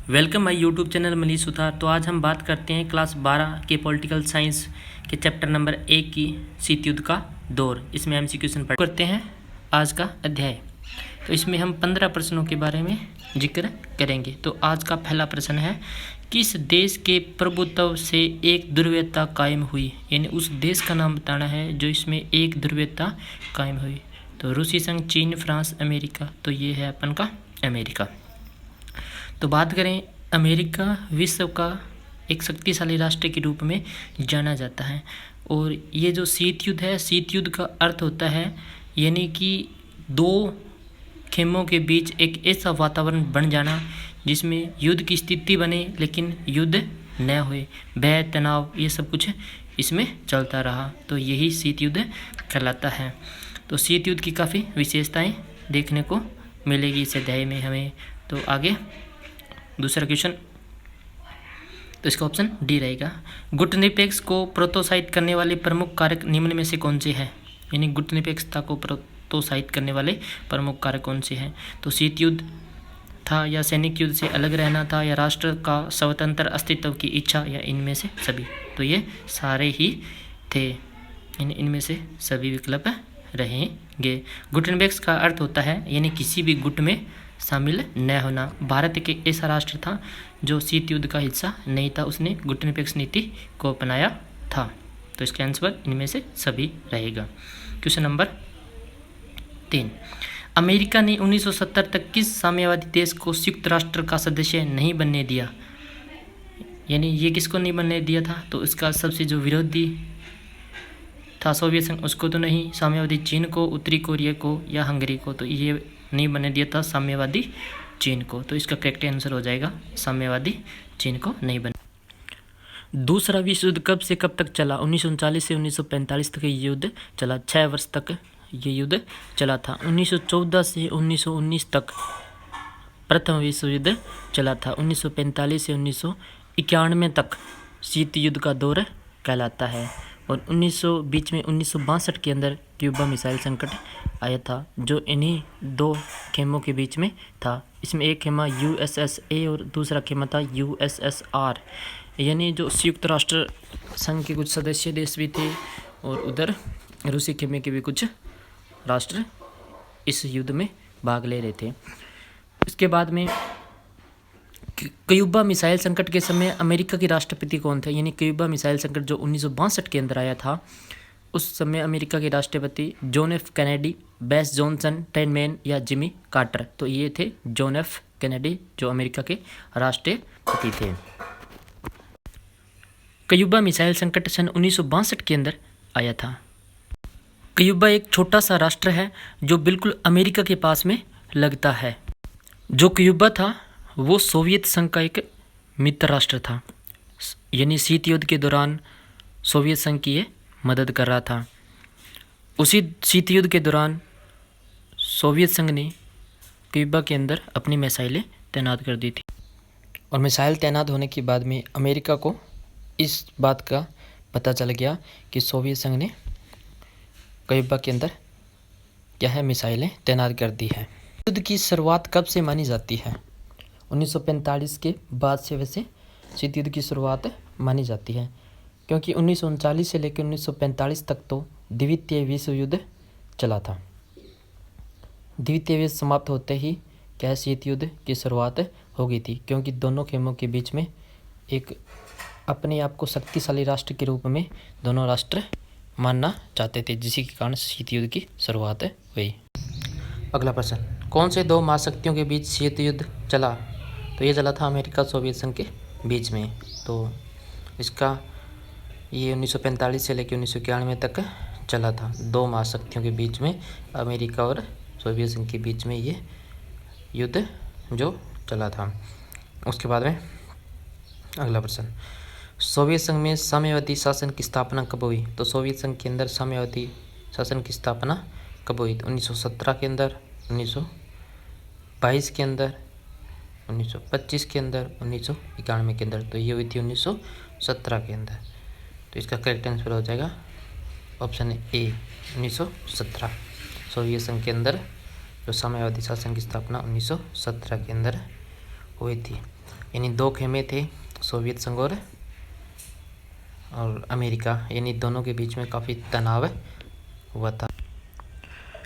Welcome my YouTube channel Manish Suthar. तो आज हम बात करते हैं क्लास 12 के पॉलिटिकल साइंस के चैप्टर नंबर 1 की शीत युद्ध का दौर। इसमें एमसीक्यू क्वेश्चन करते हैं आज का अध्याय। तो इसमें हम 15 प्रश्नों के बारे में जिक्र करेंगे। तो आज का पहला प्रश्न है, किस देश के प्रभुत्व से एक ध्रुवीयता कायम हुई? यानी उस देश का नाम बताना है जो इसमें एक ध्रुवीयता कायम हुई। तो रूसी संघ, चीन, फ्रांस, अमेरिका। तो ये है अपन का अमेरिका। तो बात करें, अमेरिका विश्व का एक शक्तिशाली राष्ट्र के रूप में जाना जाता है। और ये जो शीत युद्ध है, शीत युद्ध का अर्थ होता है यानी कि दो खेमों के बीच एक ऐसा वातावरण बन जाना जिसमें युद्ध की स्थिति बने लेकिन युद्ध न हुए, भय, तनाव, ये सब कुछ इसमें चलता रहा। तो यही शीत युद्ध कहलाता है। तो शीत युद्ध की काफ़ी विशेषताएं देखने को मिलेगी इस अध्याय में हमें। तो आगे दूसरा क्वेश्चन, तो इसका ऑप्शन डी रहेगा। गुटनिरपेक्ष को प्रोत्साहित करने वाले प्रमुख कारक निम्न में से कौन से हैं? यानी गुटनिरपेक्षता को प्रोत्साहित करने वाले प्रमुख कारक कौन से हैं? तो शीत युद्ध था, या सैनिक युद्ध से अलग रहना था, या राष्ट्र का स्वतंत्र अस्तित्व की इच्छा, या इनमें से सभी? तो ये सारे ही थे, इनमें से सभी विकल्प रहेंगे। गुटनिरपेक्ष का अर्थ होता है यानी किसी भी गुट में शामिल न होना। भारत एक ऐसा राष्ट्र था जो शीत युद्ध का हिस्सा नहीं था, उसने गुटनिरपेक्ष नीति को अपनाया था। तो इसका आंसर इनमें से सभी रहेगा। क्वेश्चन नंबर 3, अमेरिका ने 1970 तक किस साम्यवादी देश को संयुक्त राष्ट्र का सदस्य नहीं बनने दिया? यानी ये किसको नहीं बनने दिया था? तो इसका सबसे जो विरोधी था सोवियत संघ, उसको तो नहीं, साम्यवादी चीन को, उत्तरी कोरिया को, या हंगरी को। तो ये नहीं बनने दिया था साम्यवादी चीन को। तो इसका करेक्ट आंसर हो जाएगा साम्यवादी चीन को नहीं बने। दूसरा विश्व युद्ध कब से कब तक चला? 1939 से 1945 तक ये युद्ध चला। 6 वर्ष तक ये युद्ध चला था। 1914 से 1919 तक प्रथम विश्व युद्ध चला था। 1945 से 1991 तक शीत युद्ध का दौर कहलाता है। और 1962 के अंदर क्यूबा मिसाइल संकट आया था जो इन्हीं दो खेमों के बीच में था। इसमें एक खेमा यूएसएसए और दूसरा खेमा था यूएसएसआर, यानी जो संयुक्त राष्ट्र संघ के कुछ सदस्य देश भी थे और उधर रूसी खेमे के भी कुछ राष्ट्र इस युद्ध में भाग ले रहे थे। इसके बाद में क्यूबा मिसाइल संकट के समय अमेरिका के राष्ट्रपति कौन थे? यानी क्यूबा मिसाइल संकट जो 1962 के अंदर आया था, उस समय अमेरिका के राष्ट्रपति जॉन एफ कैनेडी, बेस जॉनसन, ट्रूमैन, या जिमी कार्टर। तो ये थे जॉन एफ कैनेडी जो अमेरिका के राष्ट्रपति थे। क्यूबा मिसाइल संकट सन 1962 के अंदर आया था। क्यूबा एक छोटा सा राष्ट्र है जो बिल्कुल अमेरिका के पास में लगता है। जो क्यूबा था वो सोवियत संघ का एक मित्र राष्ट्र था, यानी शीत युद्ध के दौरान सोवियत संघ की ये मदद कर रहा था। उसी शीत युद्ध के दौरान सोवियत संघ ने क्यूबा के अंदर अपनी मिसाइलें तैनात कर दी थी। और मिसाइल तैनात होने के बाद में अमेरिका को इस बात का पता चल गया कि सोवियत संघ ने क्यूबा के अंदर क्या है, मिसाइलें तैनात कर दी है। युद्ध की शुरुआत कब से मानी जाती है? 1945 के बाद से वैसे शीत युद्ध की शुरुआत मानी जाती है, क्योंकि 1939 से लेकर 1945 तक तो द्वितीय विश्व युद्ध चला था। द्वितीय विश्व समाप्त होते ही क्या शीत युद्ध की शुरुआत हो गई थी, क्योंकि दोनों खेमों के बीच में एक अपने आप को शक्तिशाली राष्ट्र के रूप में दोनों राष्ट्र मानना चाहते थे, जिसी के कारण शीत युद्ध की शुरुआत हुई। अगला प्रश्न, कौन से दो महाशक्तियों के बीच शीत युद्ध चला? तो ये चला था अमेरिका सोवियत संघ के बीच में। तो इसका ये 1945 से लेकर 1991 तक चला था। दो महाशक्तियों के बीच में, अमेरिका और सोवियत संघ के बीच में ये युद्ध जो चला था। उसके बाद में अगला प्रश्न, सोवियत संघ में साम्यवादी शासन की स्थापना कब हुई? तो सोवियत संघ के अंदर साम्यवादी शासन की स्थापना कब हुई? तो 1917 के अंदर, 1922 के अंदर, 1925 के अंदर, 1991 के अंदर। तो ये हुई थी 1917 के अंदर। तो इसका करेक्ट आंसर हो जाएगा ऑप्शन ए, 1917। सोवियत संघ के अंदर जो साम्यवादी शासन की स्थापना 1917 के अंदर हुई थी। यानी दो खेमे थे, सोवियत संघ और अमेरिका, यानी दोनों के बीच में काफ़ी तनाव हुआ था।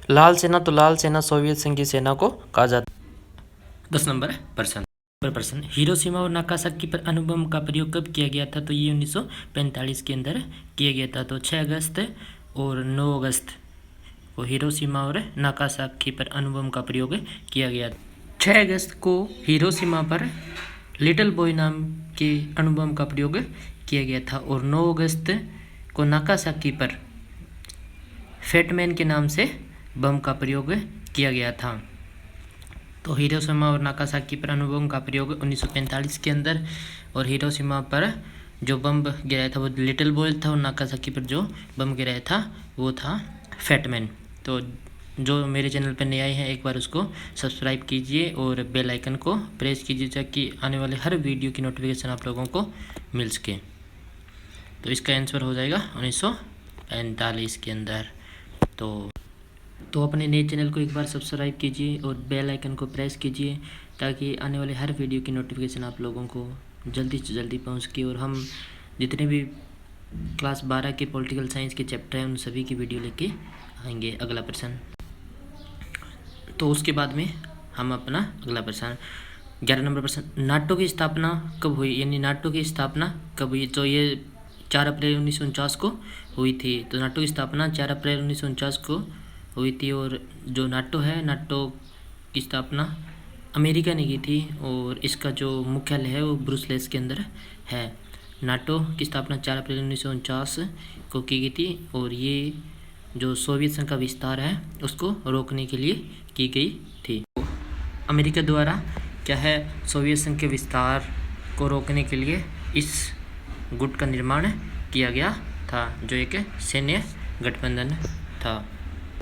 लाल सेना, तो लाल सेना सोवियत संघ की सेना को कहा जाता। 10 नंबर प्रश्न, हिरोशिमा और नागासाकी पर अणुबम का प्रयोग कब किया गया था? तो ये 1945 के अंदर किया गया था। तो 6 अगस्त और 9 अगस्त को हिरोशिमा और नागासाकी पर अणुबम का प्रयोग किया गया। 6 अगस्त को हिरोशिमा पर लिटिल बॉय नाम के अणुबम का प्रयोग किया गया था और 9 अगस्त को नागासाकी पर फैटमैन के नाम से बम का प्रयोग किया गया था। तो हिरोशिमा और नागासाकी पर अणुबम का प्रयोग 1945 के अंदर, और हिरोशिमा पर जो बम गिराया था वो लिटिल बॉय था और नागासाकी पर जो बम गिराया था वो था फैटमैन। तो जो मेरे चैनल पर नए आए हैं एक बार उसको सब्सक्राइब कीजिए और बेल आइकन को प्रेस कीजिए ताकि आने वाले हर वीडियो की नोटिफिकेशन आप लोगों को मिल सके। तो इसका आंसर हो जाएगा 1945 के अंदर। तो अपने नए चैनल को एक बार सब्सक्राइब कीजिए और बेल आइकन को प्रेस कीजिए ताकि आने वाले हर वीडियो की नोटिफिकेशन आप लोगों को जल्दी से जल्दी पहुंच सके, और हम जितने भी क्लास 12 के पॉलिटिकल साइंस के चैप्टर हैं उन सभी की वीडियो लेके आएंगे। अगला प्रश्न, तो उसके बाद में हम अपना अगला प्रश्न 11 नंबर प्रश्न, नाटो की स्थापना कब हुई? यानी नाटो की स्थापना कब हुई? तो ये 4 अप्रैल 1949 को हुई थी। तो नाटो की स्थापना 4 अप्रैल 1949 को हुई थी, और जो नाटो है, नाटो की स्थापना अमेरिका ने की थी और इसका जो मुख्यालय है वो ब्रुसेल्स के अंदर है। नाटो की स्थापना 4 अप्रैल 1949 को की गई थी और ये जो सोवियत संघ का विस्तार है उसको रोकने के लिए की गई थी। अमेरिका द्वारा क्या है, सोवियत संघ के विस्तार को रोकने के लिए इस गुट का निर्माण किया गया था जो एक सैन्य गठबंधन था।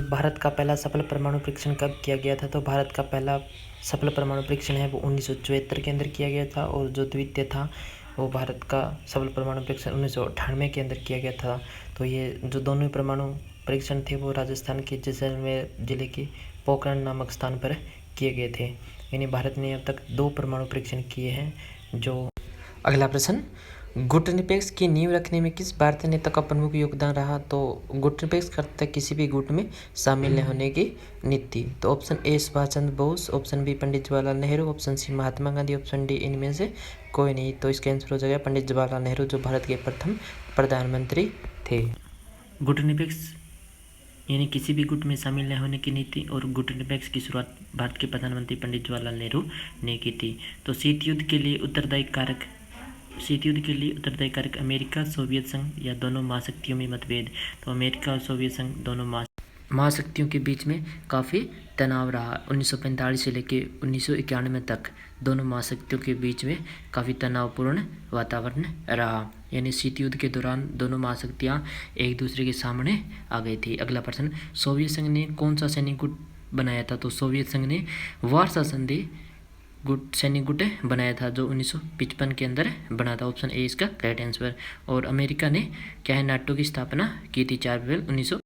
भारत का पहला सफल परमाणु परीक्षण कब किया गया था? तो भारत का पहला सफल परमाणु परीक्षण है वो 1974 के अंदर किया गया था, और जो द्वितीय था वो भारत का सफल परमाणु परीक्षण 1998 के अंदर किया गया था। तो ये जो दोनों परमाणु परीक्षण थे वो राजस्थान के जैसलमेर जिले के पोखरण नामक स्थान पर किए गए थे। यानी भारत ने अब तक 2 परमाणु परीक्षण किए हैं। जो अगला प्रश्न, गुटनिरपेक्ष की नींव रखने में किस भारतीय नेता का प्रमुख योगदान रहा? तो गुटनिरपेक्ष करता किसी भी गुट में शामिल न होने की नीति। तो option A Subhash Chandra Bose, option B Pandit Jawaharlal Nehru, option C Mahatma Gandhi, option D इनमें से कोई नहीं। तो इसका आंसर हो जाएगा पंडित जवाहरलाल नेहरू, जो भारत के प्रथम प्रधानमंत्री थे। गुटनिरपेक्ष यानी किसी भी गुट में शामिल न होने की नीति और गुटनिरपेक्ष की शुरुआत भारत के प्रधानमंत्री पंडित जवाहरलाल नेहरू ने की थी। तो शीत युद्ध के लिए उत्तरदायी कारक अमेरिका, सोवियत संघ या दोनों महाशक्तियों में मतभेद। तो अमेरिका और सोवियत संघ दोनों महाशक्तियों के बीच में काफ़ी तनाव रहा। 1945 से लेकर 1991 तक दोनों महाशक्तियों के बीच में काफ़ी तनावपूर्ण वातावरण रहा। यानी शीत युद्ध के दौरान दोनों महाशक्तियाँ एक दूसरे के सामने आ गई थी। अगला प्रश्न, सोवियत संघ ने कौन सा सैनिक गुट बनाया था? तो सोवियत संघ ने वार्सा संधि सैनिक गुट बनाया था जो 1955 के अंदर बना था। ऑप्शन ए इसका करेक्ट आंसर। और अमेरिका ने क्या है, नाटो की स्थापना की थी 4 अप्रैल 19